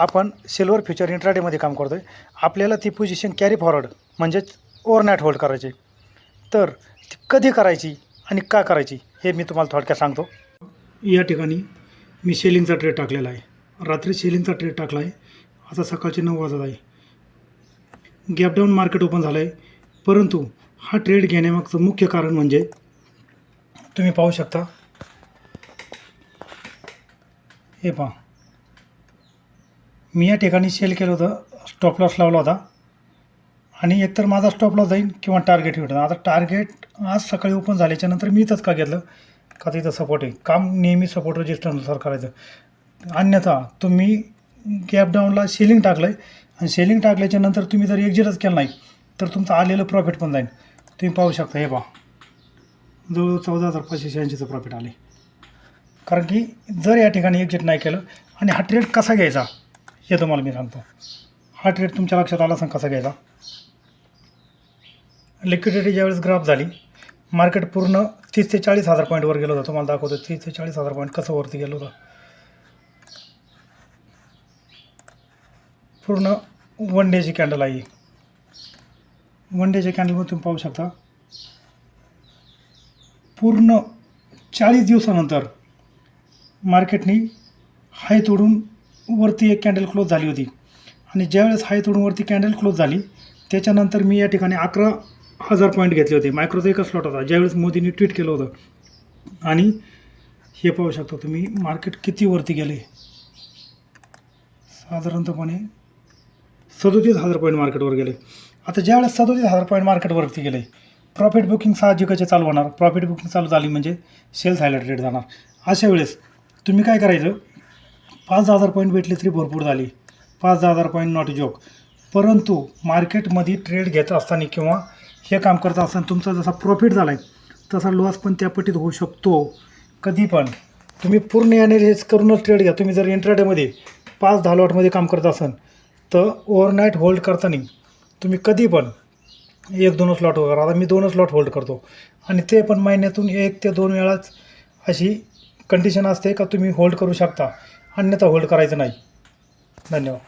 आपण silver future इंट्राडेमध्ये काम करतो आहे. आपल्याला ती पोझिशन कॅरी फॉरवर्ड म्हणजेच ओव्हरनाईट होल्ड करायची. तर ती कधी करायची आणि का करायची हे मी तुम्हाला थोडक्यात सांगतो. या ठिकाणी मी सेलिंगचा ट्रेड टाकलेला आहे. रात्री सेलिंगचा ट्रेड टाकला आहे. आता सकाळचे 9 वाजत आहे. गॅप डाऊन मार्केट ओपन झालं आहे. परंतु हा ट्रेड घेण्यामागचं मुख्य कारण म्हणजे तुम्ही पाहू शकता, हे पहा, मी या ठिकाणी सेल केलं होतं, स्टॉप लॉस लावला होता आणि एकतर माझा स्टॉप लॉस जाईल किंवा टार्गेट होतं. आता टार्गेट आज सकाळी ओपन झाल्याच्यानंतर मी इथंच का घेतलं का तिथं सपोर्ट आहे. काम नेहमी सपोर्ट रजिस्टरनुसार करायचं. अन्यथा तुम्ही गॅप डाऊनला सेलिंग टाकलं आहे आणि सेलिंग टाकल्याच्यानंतर तुम्ही जर एक्झिटच केलं नाही तर तुमचं आलेलं प्रॉफिट पण जाईल. तुम्ही पाहू शकता, हे पहा, जवळजवळ 14,586चं प्रॉफिट आले. कारण की जर या ठिकाणी एक्झिट नाही केलं आणि हा ट्रेड कसा घ्यायचा हे तुम्हाला मी सांगतो. हा ट्रेड तुमच्या लक्षात आला सांग कसा घ्यायचा. लिक्विडिटी ज्यावेळेस ग्राफ झाली, मार्केट पूर्ण 30 ते 40 हजार पॉईंटवर गेलं होतं. तुम्हाला दाखवतो 30 ते 40 हजार पॉईंट कसं वरती गेलं होतं. पूर्ण वन डेची कॅन्डल आहे. वन डेच्या कॅन्डलमध्ये तुम्ही पाहू शकता, पूर्ण 40 दिवसानंतर मार्केटनी हाय तोडून वरती एक कॅन्डल क्लोज झाली होती आणि ज्यावेळेस हाय तोडून वरती कॅन्डल क्लोज झाली त्याच्यानंतर मी या ठिकाणी 11,000 पॉईंट घेतले होते. मायक्रोचा एकच स्लॉट होता ज्यावेळेस मोदींनी ट्विट केलं होतं. आणि हे पाहू शकता तुम्ही मार्केट किती वरती गेले. साधारणतपणे 37,000 पॉईंट मार्केटवर गेले. आता ज्यावेळेस 37,000 पॉईंट मार्केटवरती गेले, प्रॉफिट बुकिंग साहजिकच चालू होणार. प्रॉफिट बुकिंग चालू झाली म्हणजे सेल हायलाईट रेट जाणार. अशा वेळेस तुम्ही काय करायचं, 5,000 पॉईंट भेटले तरी भरपूर झाली. 5,000 पॉईंट नॉट जोक. परंतु मार्केटमध्ये ट्रेड घेत असताना किंवा हे काम करत असताना तुमचा जसा प्रॉफिट झाला आहे तसा लॉस पण त्या पटीत होऊ शकतो. कधी पण तुम्ही पूर्ण ॲनालिसिस करूनच ट्रेड घ्या. तुम्ही जर इंट्राडेमध्ये 5-10 लॉटमध्ये काम करत असाल तर ओव्हरनाईट होल्ड करताना तुम्ही कधी पण 1-2 लॉट करा. आता मी 2 लॉट होल्ड करतो आणि ते पण महिन्यातून 1 ते 2 वेळाच अशी कंडिशन असते का तुम्ही होल्ड करू शकता, अन्यथा होल्ड करायचं नाही. धन्यवाद.